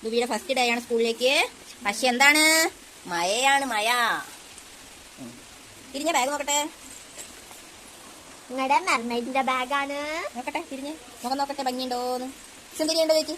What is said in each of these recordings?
ദുബിയുടെ first day ആണ് സ്കൂളിലേക്ക്. പക്ഷെ എന്താണ്, മഴയാണ്, മഴ. തിരിഞ്ഞ ബാഗ് നോക്കട്ടെ. നിങ്ങളുടെ മെർമെയ്ഡിന്റെ ബാഗാണ്. നോക്കട്ടെ, തിരിഞ്ഞ് മുഖം നോക്കട്ടെ, ഭംഗിയുണ്ടോന്ന്. സുന്ദരിയുണ്ടോ ചേച്ചി?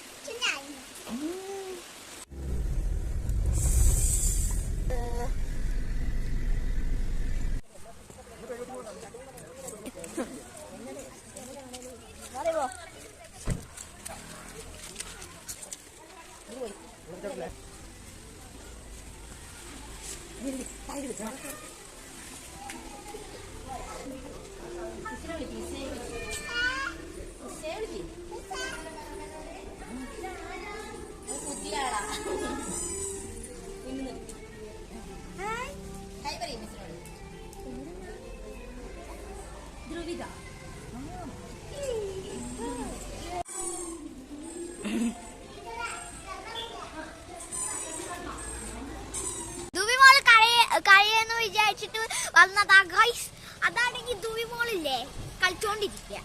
കഴിയെന്ന് വിചാരിച്ചിട്ട് വന്നതാ ഗൈസ്. അതാണെങ്കിൽ ദുബി മോളില്ലേ കളിച്ചോണ്ടിരിക്കുക.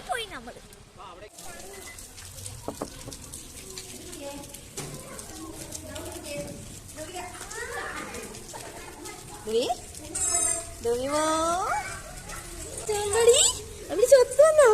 പോയി നമ്മള് ചത്തു വന്നോ?